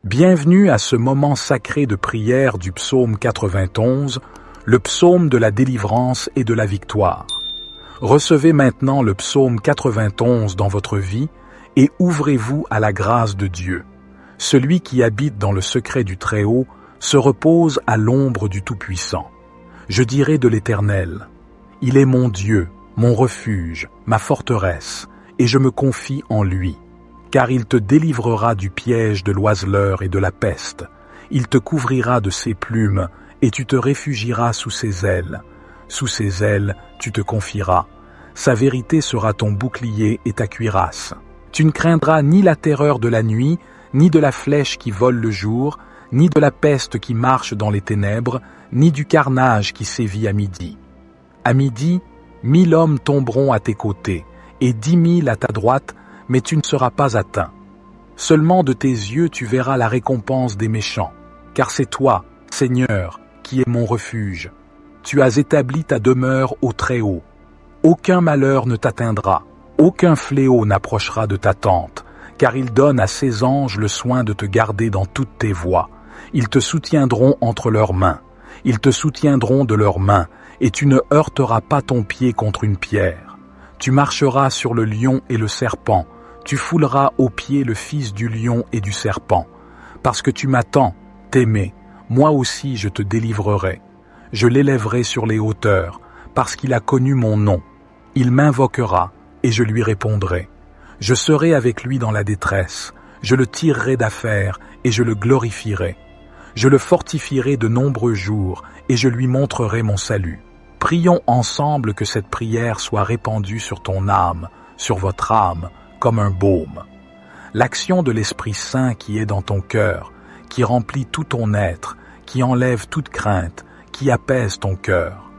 Bienvenue à ce moment sacré de prière du psaume 91, le psaume de la délivrance et de la victoire. Recevez maintenant le psaume 91 dans votre vie et ouvrez-vous à la grâce de Dieu. Celui qui habite dans le secret du Très-Haut se repose à l'ombre du Tout-Puissant. Je dirai de l'Éternel, « Il est mon Dieu, mon refuge, ma forteresse, et je me confie en lui. » Car il te délivrera du piège de l'oiseleur et de la peste. Il te couvrira de ses plumes, et tu te réfugieras sous ses ailes. Sous ses ailes, tu te confieras. Sa vérité sera ton bouclier et ta cuirasse. Tu ne craindras ni la terreur de la nuit, ni de la flèche qui vole le jour, ni de la peste qui marche dans les ténèbres, ni du carnage qui sévit à midi. À midi, 1000 hommes tomberont à tes côtés, et 10 000 à ta droite, mais tu ne seras pas atteint. Seulement de tes yeux tu verras la récompense des méchants, car c'est toi, Seigneur, qui es mon refuge. Tu as établi ta demeure au Très-Haut. Aucun malheur ne t'atteindra, aucun fléau n'approchera de ta tente, car il donne à ses anges le soin de te garder dans toutes tes voies. Ils te soutiendront entre leurs mains, ils te soutiendront de leurs mains, et tu ne heurteras pas ton pied contre une pierre. Tu marcheras sur le lion et le serpent, tu fouleras aux pieds le fils du lion et du serpent. Parce que tu m'attends, t'aimer, moi aussi je te délivrerai. Je l'élèverai sur les hauteurs, parce qu'il a connu mon nom. Il m'invoquera, et je lui répondrai. Je serai avec lui dans la détresse, je le tirerai d'affaire, et je le glorifierai. Je le fortifierai de nombreux jours, et je lui montrerai mon salut. Prions ensemble que cette prière soit répandue sur ton âme, sur votre âme, comme un baume. L'action de l'Esprit Saint qui est dans ton cœur, qui remplit tout ton être, qui enlève toute crainte, qui apaise ton cœur.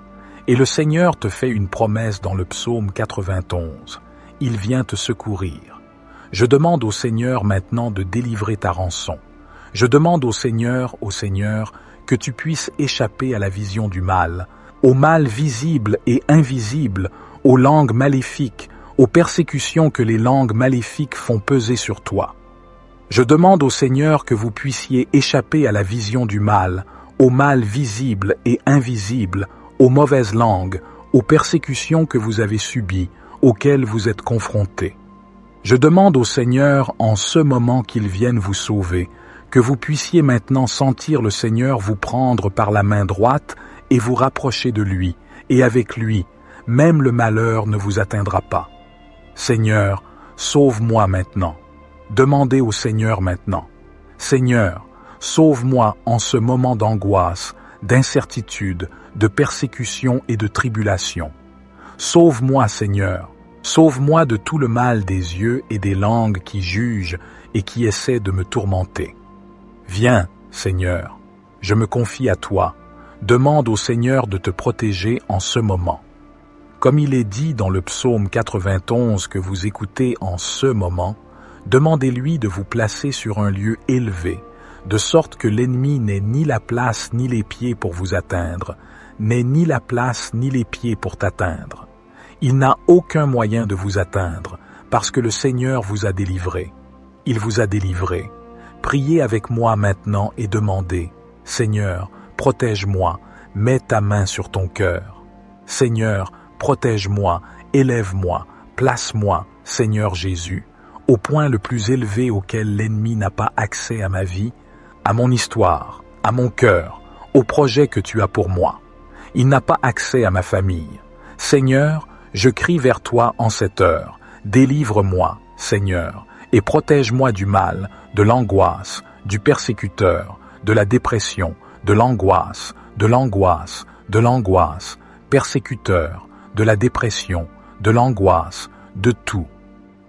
Et le Seigneur te fait une promesse dans le psaume 91. Il vient te secourir. Je demande au Seigneur maintenant de délivrer ta rançon. Je demande au Seigneur, que tu puisses échapper à la vision du mal, au mal visible et invisible, aux langues maléfiques, aux persécutions que les langues maléfiques font peser sur toi. Je demande au Seigneur que vous puissiez échapper à la vision du mal, au mal visible et invisible, aux mauvaises langues, aux persécutions que vous avez subies, auxquelles vous êtes confrontés. Je demande au Seigneur en ce moment qu'il vienne vous sauver, que vous puissiez maintenant sentir le Seigneur vous prendre par la main droite et vous rapprocher de lui, et avec lui, même le malheur ne vous atteindra pas. Seigneur, sauve-moi maintenant. Demandez au Seigneur maintenant. Seigneur, sauve-moi en ce moment d'angoisse, d'incertitude, de persécution et de tribulation. Sauve-moi, Seigneur. Sauve-moi de tout le mal des yeux et des langues qui jugent et qui essaient de me tourmenter. Viens, Seigneur, je me confie à toi. Demande au Seigneur de te protéger en ce moment. Comme il est dit dans le psaume 91 que vous écoutez en ce moment, demandez-lui de vous placer sur un lieu élevé, de sorte que l'ennemi n'ait ni la place ni les pieds pour vous atteindre, n'ait ni la place ni les pieds pour t'atteindre. Il n'a aucun moyen de vous atteindre, parce que le Seigneur vous a délivré. Il vous a délivré. Priez avec moi maintenant et demandez, « Seigneur, protège-moi, mets ta main sur ton cœur. Seigneur, protège-moi, élève-moi, place-moi, Seigneur Jésus, au point le plus élevé auquel l'ennemi n'a pas accès à ma vie, à mon histoire, à mon cœur, au projet que tu as pour moi. Il n'a pas accès à ma famille. Seigneur, je crie vers toi en cette heure. Délivre-moi, Seigneur, et protège-moi du mal, de l'angoisse, du persécuteur, de la dépression, de l'angoisse, de l'angoisse, de l'angoisse, persécuteur, de la dépression, de l'angoisse, de tout,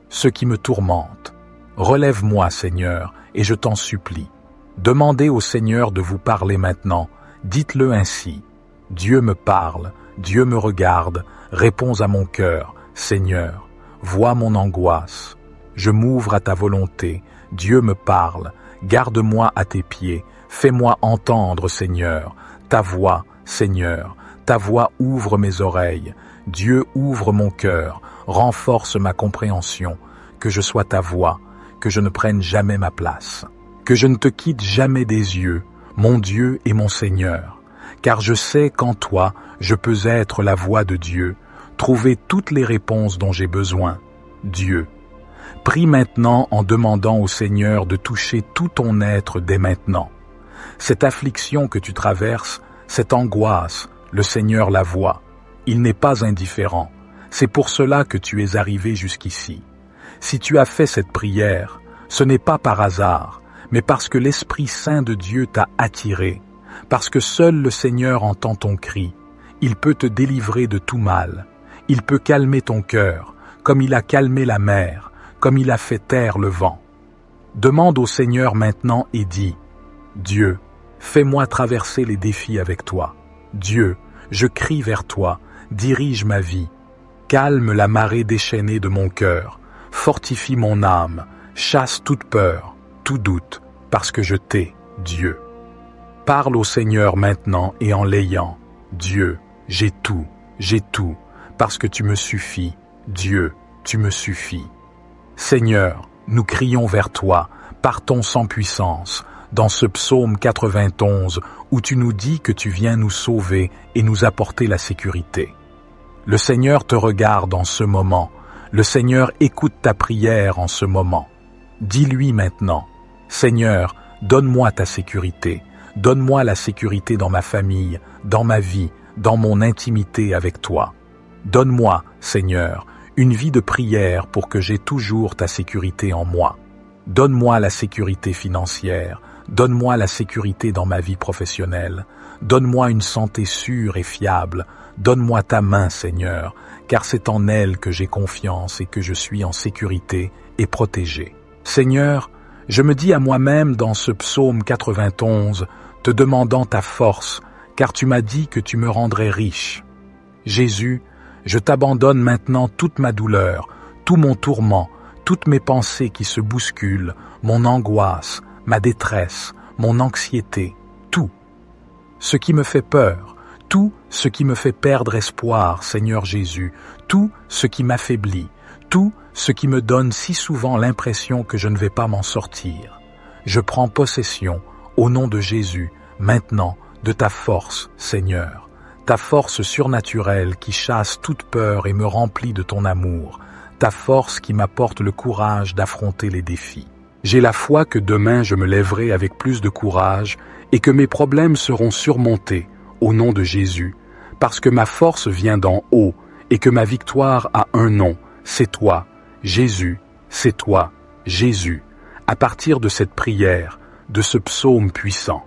ce qui me tourmente. Relève-moi, Seigneur, et je t'en supplie. Demandez au Seigneur de vous parler maintenant. Dites-le ainsi. Dieu me parle, Dieu me regarde, réponds à mon cœur. Seigneur, vois mon angoisse. Je m'ouvre à ta volonté. Dieu me parle. Garde-moi à tes pieds. Fais-moi entendre, Seigneur, ta voix, Seigneur. Ta voix ouvre mes oreilles. Dieu ouvre mon cœur, renforce ma compréhension, que je sois ta voix, que je ne prenne jamais ma place. que je ne te quitte jamais des yeux, mon Dieu et mon Seigneur, car je sais qu'en toi je peux être la voix de Dieu, trouver toutes les réponses dont j'ai besoin. Dieu, prie maintenant en demandant au Seigneur de toucher tout ton être dès maintenant. Cette affliction que tu traverses, cette angoisse, le Seigneur la voit. Il n'est pas indifférent. C'est pour cela que tu es arrivé jusqu'ici. Si tu as fait cette prière, ce n'est pas par hasard, mais parce que l'Esprit Saint de Dieu t'a attiré, parce que seul le Seigneur entend ton cri. Il peut te délivrer de tout mal. Il peut calmer ton cœur, comme il a calmé la mer, comme il a fait taire le vent. Demande au Seigneur maintenant et dis, « Dieu, fais-moi traverser les défis avec toi. Dieu, je crie vers toi, dirige ma vie. Calme la marée déchaînée de mon cœur, fortifie mon âme, chasse toute peur, tout doute, parce que je t'ai, Dieu. » Parle au Seigneur maintenant et en l'ayant. Dieu, j'ai tout, parce que tu me suffis. Dieu, tu me suffis. Seigneur, nous crions vers toi, partons sans puissance, dans ce psaume 91 où tu nous dis que tu viens nous sauver et nous apporter la sécurité. Le Seigneur te regarde en ce moment, le Seigneur écoute ta prière en ce moment. Dis-lui maintenant, Seigneur, donne-moi ta sécurité, donne-moi la sécurité dans ma famille, dans ma vie, dans mon intimité avec toi. Donne-moi, Seigneur, une vie de prière pour que j'aie toujours ta sécurité en moi. Donne-moi la sécurité financière, donne-moi la sécurité dans ma vie professionnelle, donne-moi une santé sûre et fiable, donne-moi ta main, Seigneur, car c'est en elle que j'ai confiance et que je suis en sécurité et protégé. Seigneur, je me dis à moi-même dans ce psaume 91, te demandant ta force, car tu m'as dit que tu me rendrais riche. Jésus, je t'abandonne maintenant toute ma douleur, tout mon tourment, toutes mes pensées qui se bousculent, mon angoisse, ma détresse, mon anxiété, tout. Ce qui me fait peur, tout ce qui me fait perdre espoir, Seigneur Jésus, tout ce qui m'affaiblit, tout ce qui me donne si souvent l'impression que je ne vais pas m'en sortir. Je prends possession, au nom de Jésus, maintenant, de ta force, Seigneur. Ta force surnaturelle qui chasse toute peur et me remplit de ton amour, ta force qui m'apporte le courage d'affronter les défis. J'ai la foi que demain je me lèverai avec plus de courage et que mes problèmes seront surmontés, au nom de Jésus, parce que ma force vient d'en haut et que ma victoire a un nom, c'est toi, Jésus, c'est toi, Jésus, à partir de cette prière, de ce psaume puissant.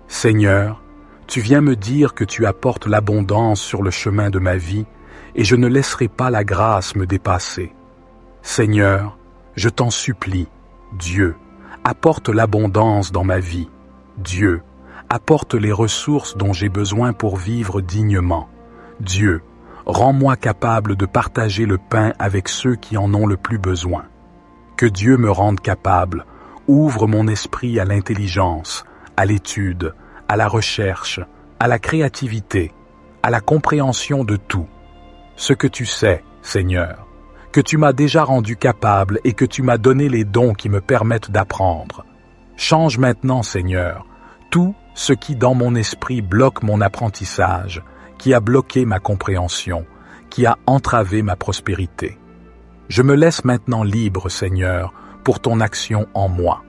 Seigneur, tu viens me dire que tu apportes l'abondance sur le chemin de ma vie et je ne laisserai pas la grâce me dépasser. Seigneur, je t'en supplie, Dieu, apporte l'abondance dans ma vie. Dieu, apporte les ressources dont j'ai besoin pour vivre dignement. Dieu, rends-moi capable de partager le pain avec ceux qui en ont le plus besoin. Que Dieu me rende capable, ouvre mon esprit à l'intelligence, à l'étude, à la recherche, à la créativité, à la compréhension de tout. Ce que tu sais, Seigneur, que tu m'as déjà rendu capable et que tu m'as donné les dons qui me permettent d'apprendre. Change maintenant, Seigneur, tout ce qui dans mon esprit bloque mon apprentissage, qui a bloqué ma compréhension, qui a entravé ma prospérité. Je me laisse maintenant libre, Seigneur, pour ton action en moi.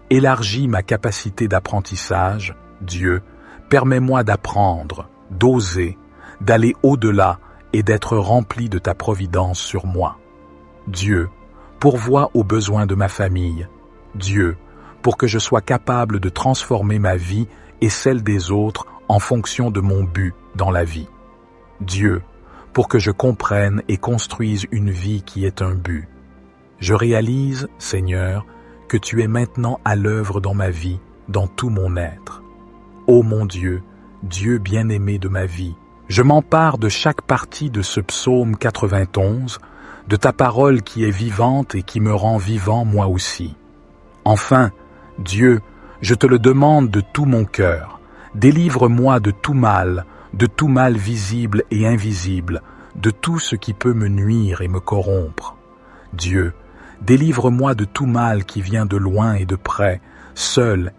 Élargis ma capacité d'apprentissage, Dieu, permets-moi d'apprendre, d'oser, d'aller au-delà et d'être rempli de ta providence sur moi. Dieu, pourvois aux besoins de ma famille. Dieu, pour que je sois capable de transformer ma vie et celle des autres en fonction de mon but dans la vie. Dieu, pour que je comprenne et construise une vie qui est un but. Je réalise, Seigneur, que tu es maintenant à l'œuvre dans ma vie, dans tout mon être. Ô mon Dieu, Dieu bien-aimé de ma vie, je m'empare de chaque partie de ce psaume 91, de ta parole qui est vivante et qui me rend vivant moi aussi. Enfin, Dieu, je te le demande de tout mon cœur, délivre-moi de tout mal visible et invisible, de tout ce qui peut me nuire et me corrompre. Dieu, délivre-moi de tout mal qui vient de loin et de près, seul.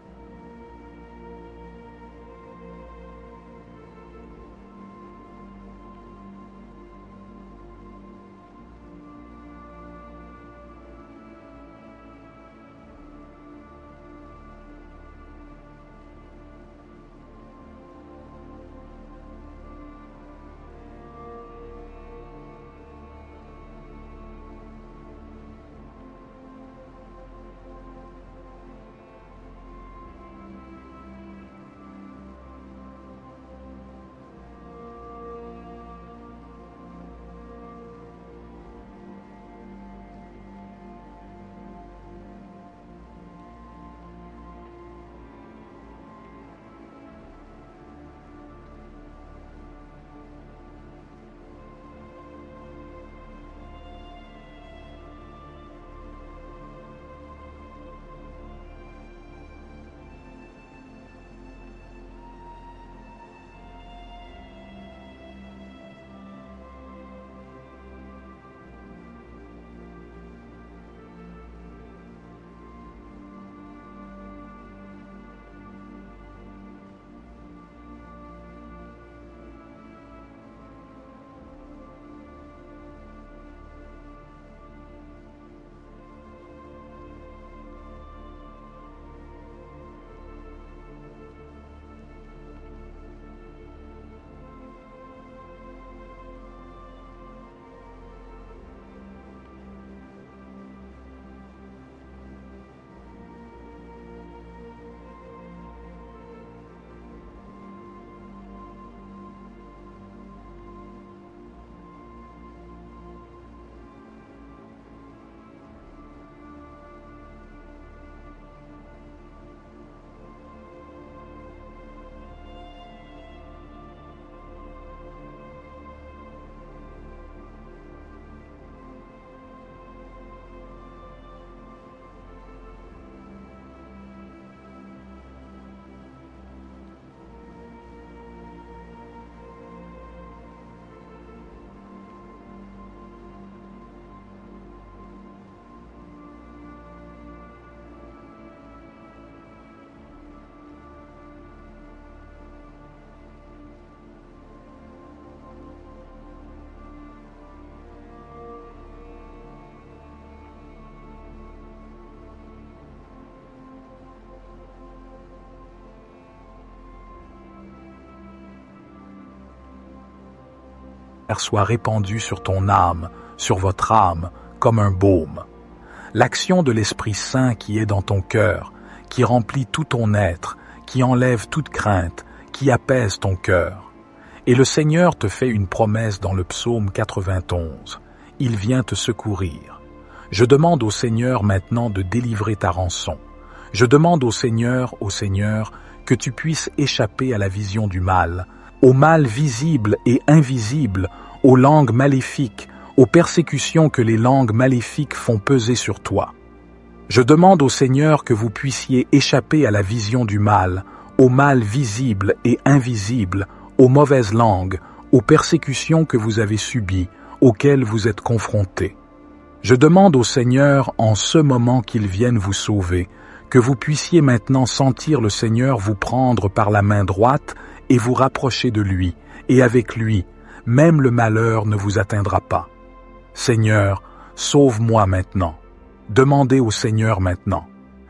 Soit répandu sur ton âme, sur votre âme, comme un baume. L'action de l'Esprit Saint qui est dans ton cœur, qui remplit tout ton être, qui enlève toute crainte, qui apaise ton cœur. Et le Seigneur te fait une promesse dans le psaume 91. Il vient te secourir. Je demande au Seigneur maintenant de délivrer ta rançon. Je demande au Seigneur, que tu puisses échapper à la vision du mal, au mal visible et invisible, aux langues maléfiques, aux persécutions que les langues maléfiques font peser sur toi. Je demande au Seigneur que vous puissiez échapper à la vision du mal, au mal visible et invisible, aux mauvaises langues, aux persécutions que vous avez subies, auxquelles vous êtes confrontés. Je demande au Seigneur en ce moment qu'il vienne vous sauver, que vous puissiez maintenant sentir le Seigneur vous prendre par la main droite et vous rapprocher de lui, et avec lui, même le malheur ne vous atteindra pas. Seigneur, sauve-moi maintenant. Demandez au Seigneur maintenant.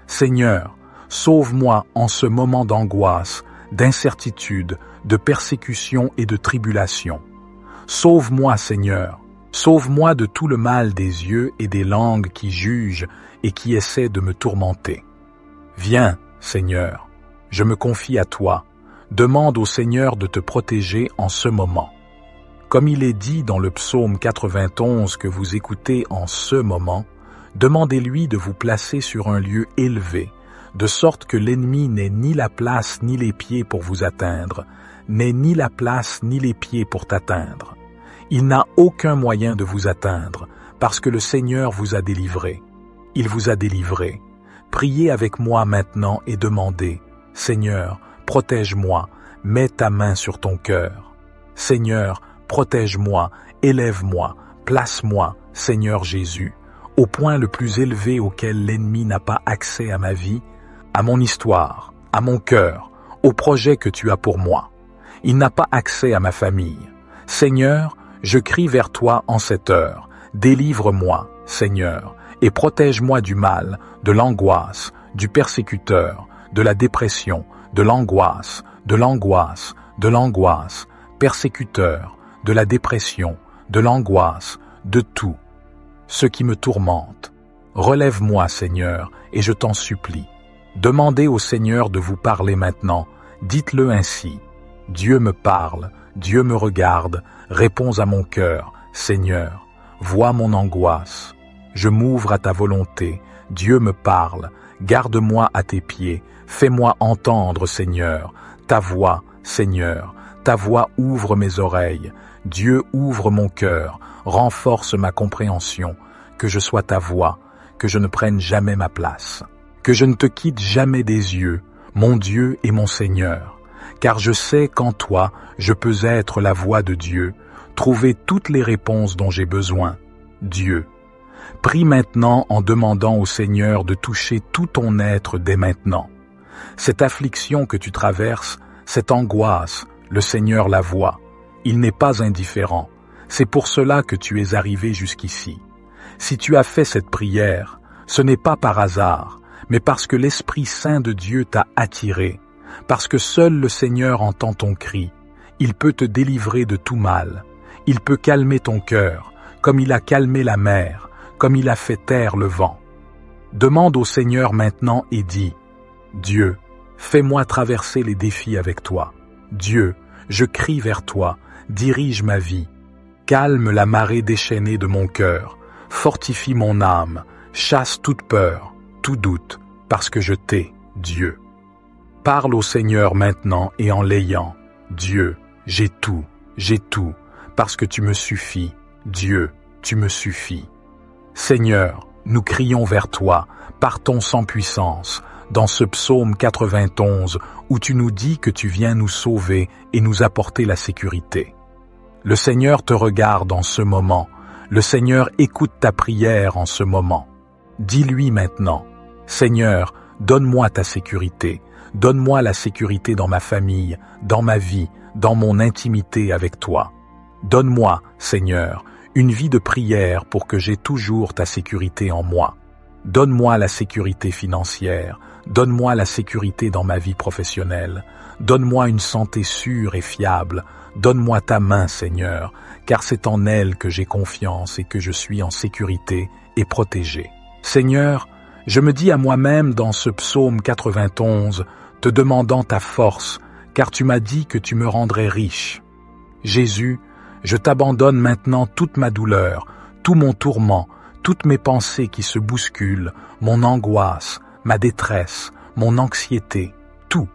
Seigneur, sauve-moi en ce moment d'angoisse, d'incertitude, de persécution et de tribulation. Sauve-moi, Seigneur. Sauve-moi de tout le mal des yeux et des langues qui jugent et qui essaient de me tourmenter. Viens, Seigneur, je me confie à toi. Demande au Seigneur de te protéger en ce moment. Comme il est dit dans le psaume 91 que vous écoutez en ce moment, demandez-lui de vous placer sur un lieu élevé, de sorte que l'ennemi n'ait ni la place ni les pieds pour vous atteindre, n'ait ni la place ni les pieds pour t'atteindre. Il n'a aucun moyen de vous atteindre, parce que le Seigneur vous a délivré. Il vous a délivré. Priez avec moi maintenant et demandez, Seigneur, protège-moi, mets ta main sur ton cœur. Seigneur, protège-moi, élève-moi, place-moi, Seigneur Jésus, au point le plus élevé auquel l'ennemi n'a pas accès à ma vie, à mon histoire, à mon cœur, au projet que tu as pour moi. Il n'a pas accès à ma famille. Seigneur, je crie vers toi en cette heure. Délivre-moi, Seigneur, et protège-moi du mal, de l'angoisse, du persécuteur, de la dépression, de l'angoisse, de l'angoisse, de l'angoisse, persécuteur, de la dépression, de l'angoisse, de tout. Ce qui me tourmente. Relève-moi, Seigneur, et je t'en supplie. Demandez au Seigneur de vous parler maintenant. Dites-le ainsi. Dieu me parle, Dieu me regarde, réponds à mon cœur. Seigneur, vois mon angoisse. Je m'ouvre à ta volonté. Dieu me parle. Garde-moi à tes pieds. Fais-moi entendre, Seigneur, ta voix, Seigneur. Ta voix ouvre mes oreilles. Dieu ouvre mon cœur. Renforce ma compréhension. Que je sois ta voix, que je ne prenne jamais ma place. Que je ne te quitte jamais des yeux, mon Dieu et mon Seigneur. Car je sais qu'en toi, je peux être la voix de Dieu, trouver toutes les réponses dont j'ai besoin. Dieu. Prie maintenant en demandant au Seigneur de toucher tout ton être dès maintenant. Cette affliction que tu traverses, cette angoisse, le Seigneur la voit. Il n'est pas indifférent. C'est pour cela que tu es arrivé jusqu'ici. Si tu as fait cette prière, ce n'est pas par hasard, mais parce que l'Esprit Saint de Dieu t'a attiré, parce que seul le Seigneur entend ton cri. Il peut te délivrer de tout mal. Il peut calmer ton cœur, comme il a calmé la mer, comme il a fait taire le vent. Demande au Seigneur maintenant et dis, Dieu, fais-moi traverser les défis avec toi. Dieu, je crie vers toi, dirige ma vie. Calme la marée déchaînée de mon cœur, fortifie mon âme, chasse toute peur, tout doute, parce que je t'ai, Dieu. Parle au Seigneur maintenant et en l'ayant. Dieu, j'ai tout, parce que tu me suffis. Dieu, tu me suffis. Seigneur, nous crions vers toi, partons sans puissance, dans ce psaume 91 où tu nous dis que tu viens nous sauver et nous apporter la sécurité. Le Seigneur te regarde en ce moment, le Seigneur écoute ta prière en ce moment. Dis-lui maintenant, Seigneur, donne-moi ta sécurité, donne-moi la sécurité dans ma famille, dans ma vie, dans mon intimité avec toi. Donne-moi, Seigneur, une vie de prière pour que j'aie toujours ta sécurité en moi. Donne-moi la sécurité financière, donne-moi la sécurité dans ma vie professionnelle, donne-moi une santé sûre et fiable, donne-moi ta main, Seigneur, car c'est en elle que j'ai confiance et que je suis en sécurité et protégé. Seigneur, je me dis à moi-même dans ce psaume 91, te demandant ta force, car tu m'as dit que tu me rendrais riche. Jésus, je t'abandonne maintenant toute ma douleur, tout mon tourment, toutes mes pensées qui se bousculent, mon angoisse, ma détresse, mon anxiété, tout.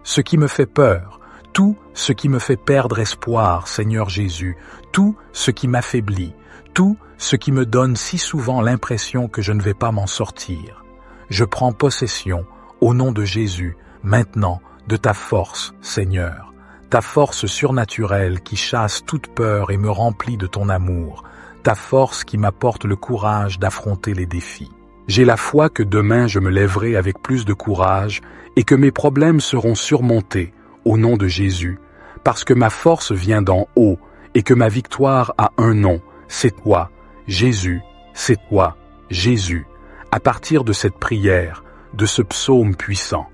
Ce qui me fait peur, tout ce qui me fait perdre espoir, Seigneur Jésus, tout ce qui m'affaiblit, tout ce qui me donne si souvent l'impression que je ne vais pas m'en sortir. Je prends possession, au nom de Jésus, maintenant, de ta force, Seigneur, ta force surnaturelle qui chasse toute peur et me remplit de ton amour, ta force qui m'apporte le courage d'affronter les défis. J'ai la foi que demain je me lèverai avec plus de courage et que mes problèmes seront surmontés, au nom de Jésus, parce que ma force vient d'en haut et que ma victoire a un nom, c'est toi, Jésus, c'est toi, Jésus, à partir de cette prière, de ce psaume puissant.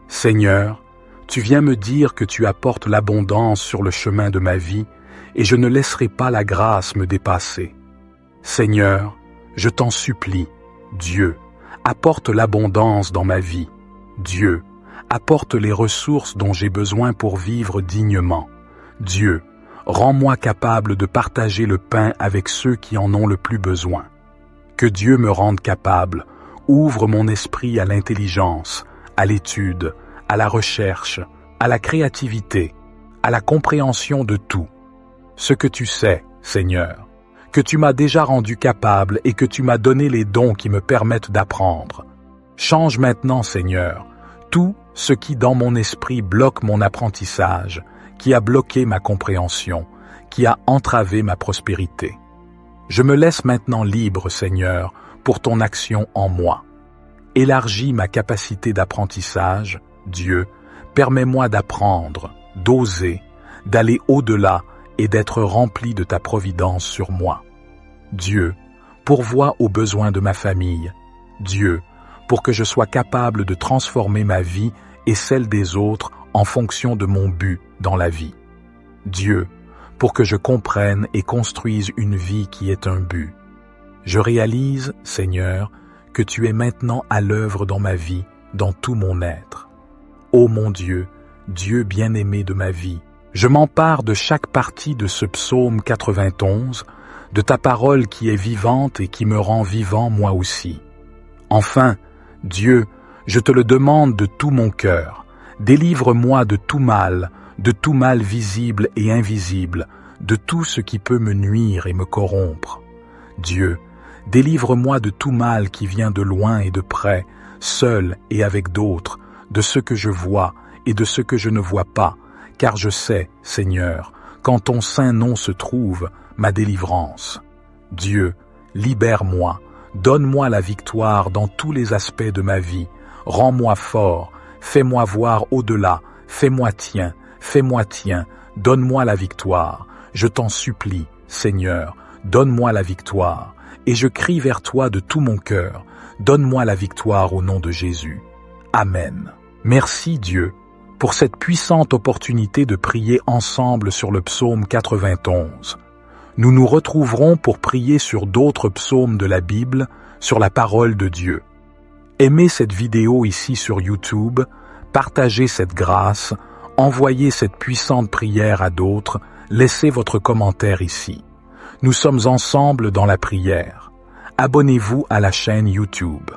Seigneur, tu viens me dire que tu apportes l'abondance sur le chemin de ma vie et je ne laisserai pas la grâce me dépasser. Seigneur, je t'en supplie, Dieu, apporte l'abondance dans ma vie. Dieu, apporte les ressources dont j'ai besoin pour vivre dignement. Dieu, rends-moi capable de partager le pain avec ceux qui en ont le plus besoin. Que Dieu me rende capable, ouvre mon esprit à l'intelligence, à l'étude, à la recherche, à la créativité, à la compréhension de tout. Ce que tu sais, Seigneur, que tu m'as déjà rendu capable et que tu m'as donné les dons qui me permettent d'apprendre. Change maintenant, Seigneur, tout ce qui dans mon esprit bloque mon apprentissage, qui a bloqué ma compréhension, qui a entravé ma prospérité. Je me laisse maintenant libre, Seigneur, pour ton action en moi. Élargis ma capacité d'apprentissage, Dieu, permets-moi d'apprendre, d'oser, d'aller au-delà et d'être rempli de ta providence sur moi. Dieu, pourvois aux besoins de ma famille. Dieu, pour que je sois capable de transformer ma vie et celle des autres en fonction de mon but dans la vie. Dieu, pour que je comprenne et construise une vie qui est un but. Je réalise, Seigneur, que tu es maintenant à l'œuvre dans ma vie, dans tout mon être. Ô mon Dieu, Dieu bien-aimé de ma vie, je m'empare de chaque partie de ce psaume 91, de ta parole qui est vivante et qui me rend vivant moi aussi. Enfin, Dieu, je te le demande de tout mon cœur, délivre-moi de tout mal visible et invisible, de tout ce qui peut me nuire et me corrompre. Dieu, délivre-moi de tout mal qui vient de loin et de près, seul et avec d'autres, de ce que je vois et de ce que je ne vois pas, car je sais, Seigneur, qu'en ton saint nom se trouve ma délivrance. Dieu, libère-moi, donne-moi la victoire dans tous les aspects de ma vie, rends-moi fort, fais-moi voir au-delà, fais-moi tien, donne-moi la victoire. Je t'en supplie, Seigneur, donne-moi la victoire. Et je crie vers toi de tout mon cœur, donne-moi la victoire au nom de Jésus. Amen. Merci Dieu pour cette puissante opportunité de prier ensemble sur le psaume 91. Nous nous retrouverons pour prier sur d'autres psaumes de la Bible, sur la parole de Dieu. Aimez cette vidéo ici sur YouTube, partagez cette grâce, envoyez cette puissante prière à d'autres, laissez votre commentaire ici. Nous sommes ensemble dans la prière. Abonnez-vous à la chaîne YouTube.